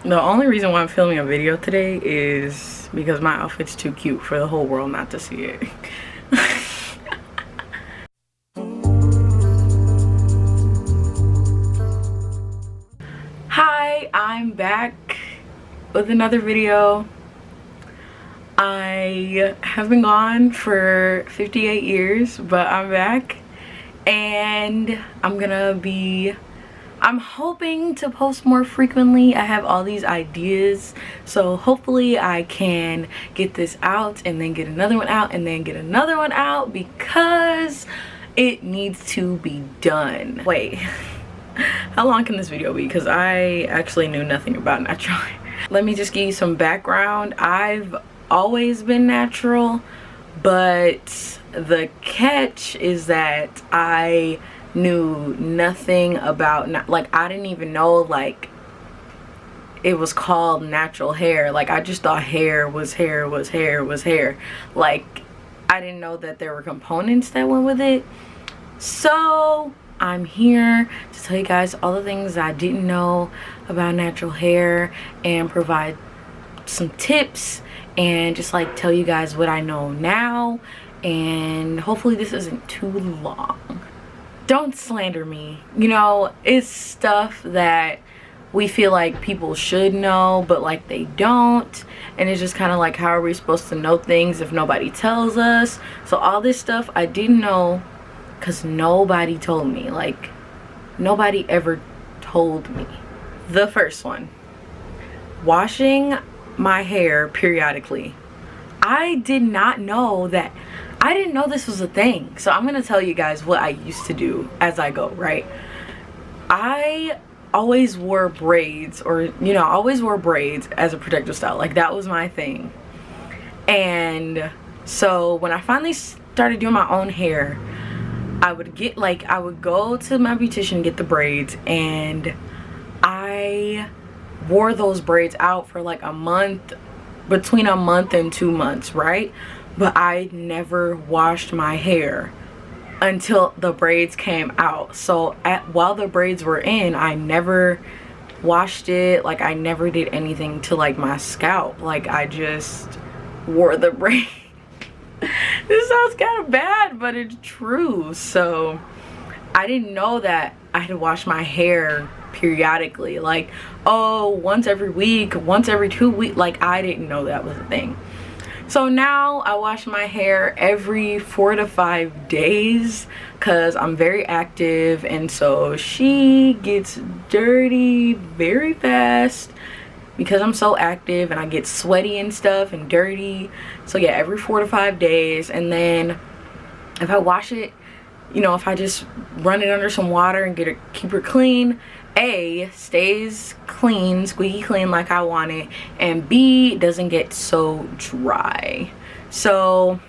The only reason why I'm filming a video today is because my outfit's too cute for the whole world not to see it. Hi, I'm back with another video. I have been gone for 58 years, but I'm back and I'm hoping to post more frequently. I have all these ideas, so hopefully I can get this out and then get another one out and then get another one out because it needs to be done. Wait, how long can this video be? Because I actually knew nothing about natural hair. Let me just give you some background. I've always been natural, but the catch is that I knew nothing about, like, I didn't even know like it was called natural hair. Like, I just thought hair was hair was hair was hair. Like, I didn't know that there were components that went with it. So I'm here to tell you guys all the things I didn't know about natural hair and provide some tips and just like tell you guys what I know now, and hopefully this isn't too long. Don't slander me. You know, it's stuff that we feel like people should know, but like they don't. And it's just kind of like, how are we supposed to know things if nobody tells us? So all this stuff I didn't know because nobody told me. Like, nobody ever told me. The first one, washing my hair periodically. I did not know that. I didn't know this was a thing. So I'm gonna tell you guys what I used to do as I go, right? I always wore braids, or, you know, always wore braids as a protective style. Like, that was my thing. And so when I finally started doing my own hair, I would go to my beautician, get the braids, and I wore those braids out for like a month, between a month and 2 months, right? But I never washed my hair until the braids came out. So while the braids were in, I never washed it. Like, I never did anything to like my scalp. Like, I just wore the braid. This sounds kind of bad, but it's true. So I didn't know that I had to wash my hair periodically, like, oh, once every week, once every 2 weeks. Like, I didn't know that was a thing. So now I wash my hair every 4 to 5 days because I'm very active, and so she gets dirty very fast because I'm so active and I get sweaty and stuff and dirty. So yeah, every 4 to 5 days. And then if I wash it, you know, if I just run it under some water and keep it clean, A, stays clean, squeaky clean like I want it, and B, doesn't get so dry. So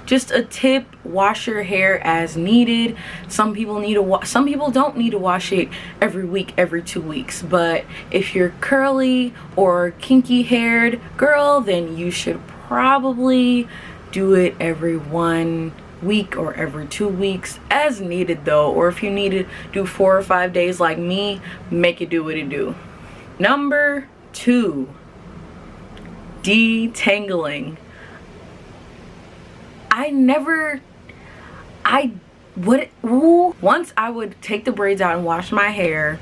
just a tip, wash your hair as needed. Some people don't need to wash it every week, every 2 weeks. But if you're curly or kinky haired girl, then you should probably do it every 1 week or every 2 weeks as needed though. Or if you need to do 4 or 5 days like me, make it do what it do. Number 2, detangling. Once I would take the braids out and wash my hair,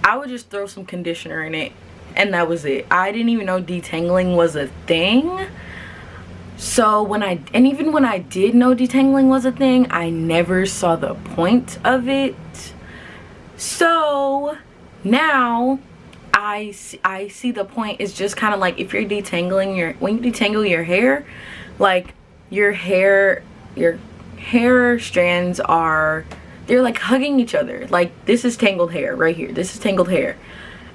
I would just throw some conditioner in it and that was it. I didn't even know detangling was a thing. So even when I did know detangling was a thing, I never saw the point of it. So now I see the point is just kind of like, if you're detangling when you detangle your hair, like your hair strands they're like hugging each other. Like, this is tangled hair right here, this is tangled hair,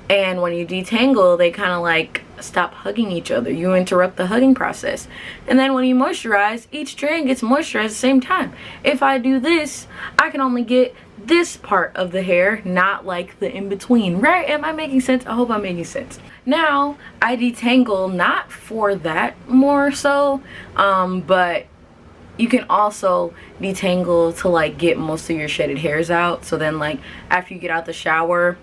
and when you detangle, they kind of like stop hugging each other. You interrupt the hugging process. And then when you moisturize, each strand gets moisturized at the same time. If I do this, I can only get this part of the hair, not like the in-between, right? Am I making sense? I hope I'm making sense. Now I detangle not for that more so, but you can also detangle to like get most of your shedded hairs out. So then, like, after you get out the shower,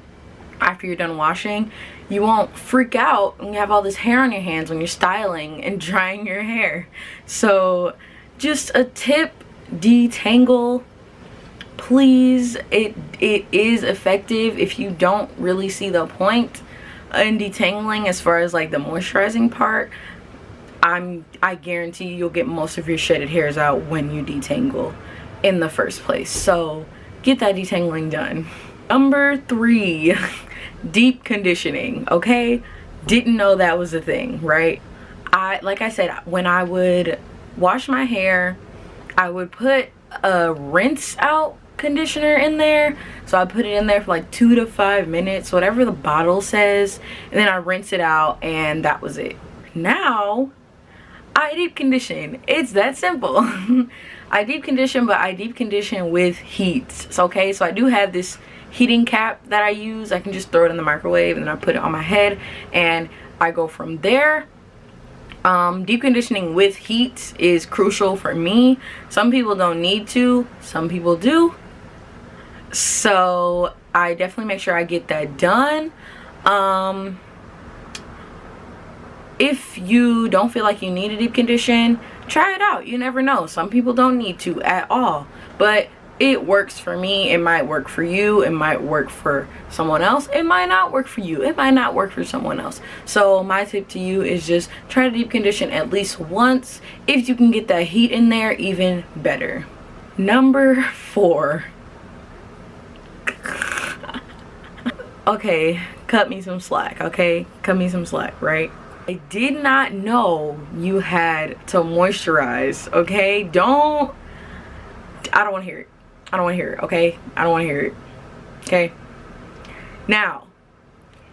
after you're done washing, you won't freak out and you have all this hair on your hands when you're styling and drying your hair. So just a tip, detangle, please. It is effective if you don't really see the point in detangling as far as like the moisturizing part. I guarantee you'll get most of your shedded hairs out when you detangle in the first place. So get that detangling done. Number 3, deep conditioning. Okay, didn't know that was a thing, right? Like I said, when I would wash my hair, I would put a rinse out conditioner in there. So I put it in there for like 2 to 5 minutes, whatever the bottle says, and then I rinse it out, and that was it. Now I deep condition. It's that simple. I deep condition, but I deep condition with heat. So, okay, so I do have this heating cap that I use. I can just throw it in the microwave and then I put it on my head and I go from there. Deep conditioning with heat is crucial for me. Some people don't need to, some people do. So I definitely make sure I get that done. If you don't feel like you need a deep condition, try it out. You never know. Some people don't need to at all, but it works for me. It might work for you. It might work for someone else. It might not work for you. It might not work for someone else. So my tip to you is just try to deep condition at least once. If you can get that heat in there, even better. Number 4. Okay, cut me some slack, okay? Cut me some slack, right? I did not know you had to moisturize, okay? I don't want to hear it. I don't want to hear it, okay? I don't want to hear it, okay? Now,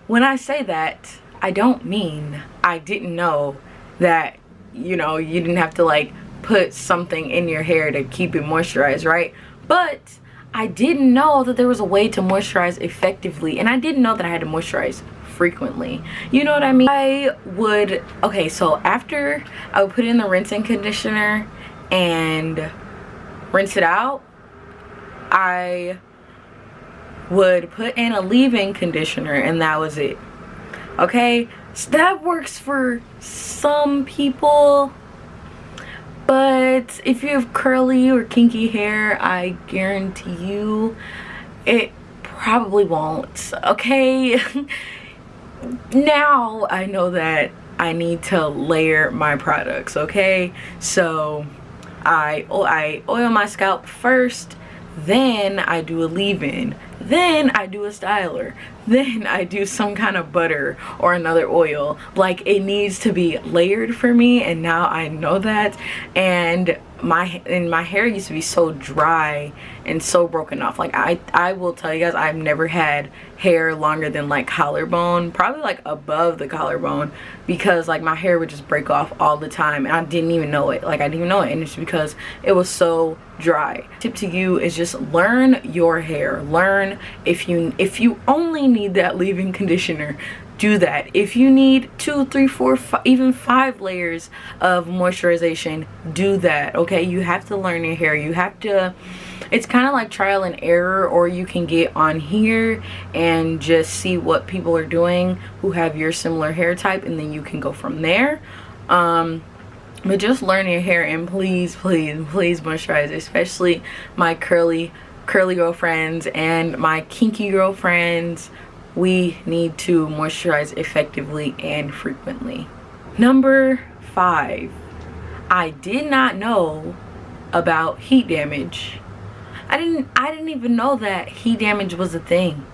when I say that, I don't mean I didn't know that, you know, you didn't have to like put something in your hair to keep it moisturized, right? But I didn't know that there was a way to moisturize effectively, and I didn't know that I had to moisturize frequently. You know what I mean? Okay, so after I would put in the rinsing conditioner and rinse it out, I would put in a leave-in conditioner, and that was it. Okay, so that works for some people, but if you have curly or kinky hair, I guarantee you it probably won't, okay? Now I know that I need to layer my products, okay? So I oil my scalp first, then I do a leave-in, then I do a styler, then I do some kind of butter or another oil. Like, it needs to be layered for me, and now I know that. And my hair used to be so dry and so broken off. Like, I will tell you guys, I've never had hair longer than like collarbone, probably like above the collarbone, because like my hair would just break off all the time and I didn't even know it. Like, I didn't even know it, and it's because it was so dry. Tip to you is just learn your hair. Learn if you only need that leave-in conditioner, do that. If you need 2, 3, 4, 5, even 5 layers of moisturization, do that. Okay, you have to learn your hair. You have to, it's kind of like trial and error, or you can get on here and just see what people are doing who have your similar hair type, and then you can go from there. But just learn your hair, and please moisturize, especially my curly girlfriends and my kinky girlfriends. We need to moisturize effectively and frequently. Number 5, I did not know about heat damage. I didn't even know that heat damage was a thing.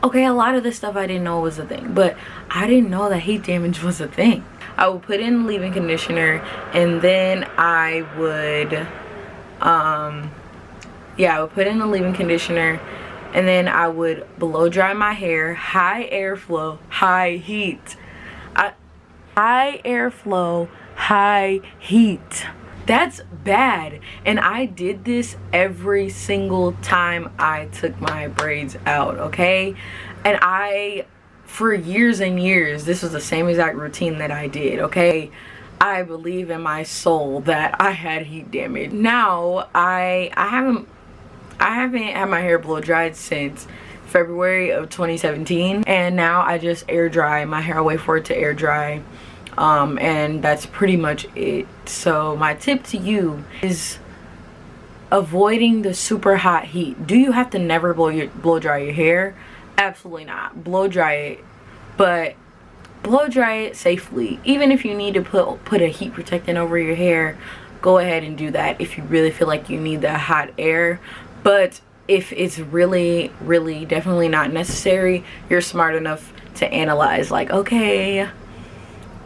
Okay, a lot of this stuff I didn't know was a thing, but I didn't know that heat damage was a thing. I would put in leave-in conditioner, and then I would I would put in the leave-in conditioner, and then I would blow dry my hair, high airflow, high heat. High airflow, high heat. That's bad. And I did this every single time I took my braids out, okay? And for years and years, this was the same exact routine that I did, okay? I believe in my soul that I had heat damage. Now, I haven't had my hair blow dried since February of 2017, and now I just air dry my hair. I wait for it to air dry, and that's pretty much it. So my tip to you is avoiding the super hot heat. Do you have to never blow dry your hair? Absolutely not. Blow dry it, but blow dry it safely. Even if you need to put a heat protectant over your hair, go ahead and do that if you really feel like you need that hot air. But if it's really definitely not necessary, you're smart enough to analyze, like, okay,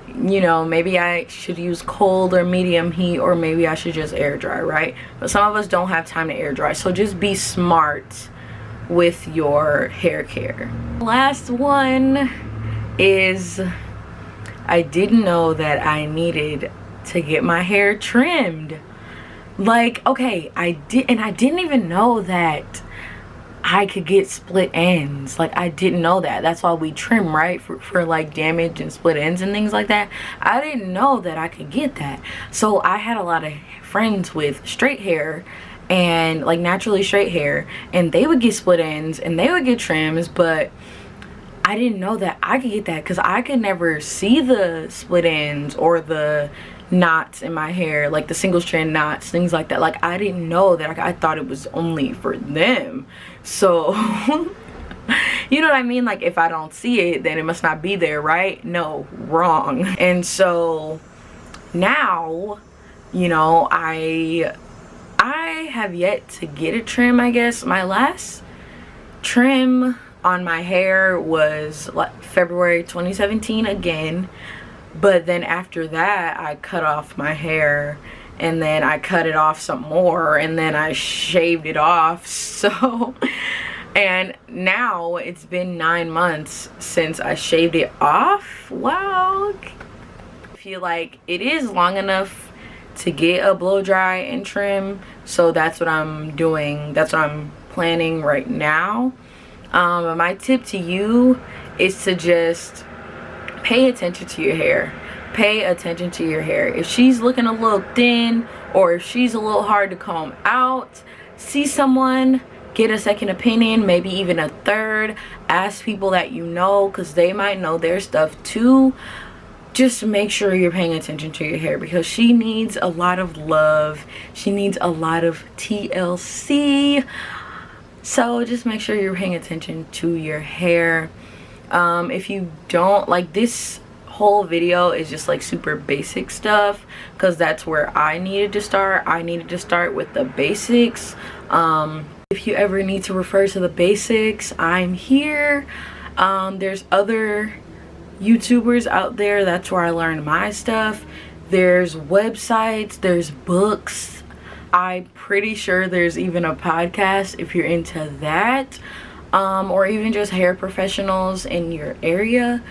you know, maybe I should use cold or medium heat, or maybe I should just air dry, right? But some of us don't have time to air dry, so just be smart with your hair care. Last one is, I didn't know that I needed to get my hair trimmed. Like, okay, I didn't even know that I could get split ends. Like, I didn't know that. That's why we trim, right? For like damage and split ends and things like that. I didn't know that I could get that. So I had a lot of friends with straight hair and like naturally straight hair, and they would get split ends and they would get trims, but I didn't know that I could get that because I could never see the split ends or the knots in my hair, like the single strand knots, things like that. Like, I didn't know that. I thought it was only for them. So you know what I mean? Like, if I don't see it, then it must not be there, right? No, wrong. And so now, you know, I have yet to get a trim. I guess my last trim on my hair was like February 2017 again. But then after that, I cut off my hair, and then I cut it off some more, and then I shaved it off. So, and now it's been 9 months since I shaved it off. Wow. I feel like it is long enough to get a blow dry and trim. So that's what I'm doing. That's what I'm planning right now. My tip to you is to just pay attention to your hair. Pay attention to your hair. If she's looking a little thin, or if she's a little hard to comb out, see someone, get a second opinion, maybe even a third. Ask people that you know, because they might know their stuff too. Just make sure you're paying attention to your hair, because she needs a lot of love. She needs a lot of TLC. So just make sure you're paying attention to your hair. If you don't, like, this whole video is just like super basic stuff, because that's where I needed to start. I needed to start with the basics. If you ever need to refer to the basics, I'm here. There's other YouTubers out there. That's where I learned my stuff. There's websites, there's books. I'm pretty sure there's even a podcast if you're into that. Or even just hair professionals in your area.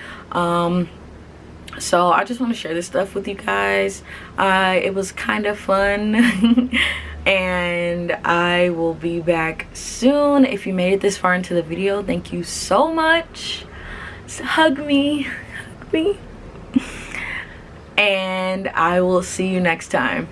So I just want to share this stuff with you guys. It was kind of fun. And I will be back soon. If you made it this far into the video, thank you so much. So hug me. And I will see you next time.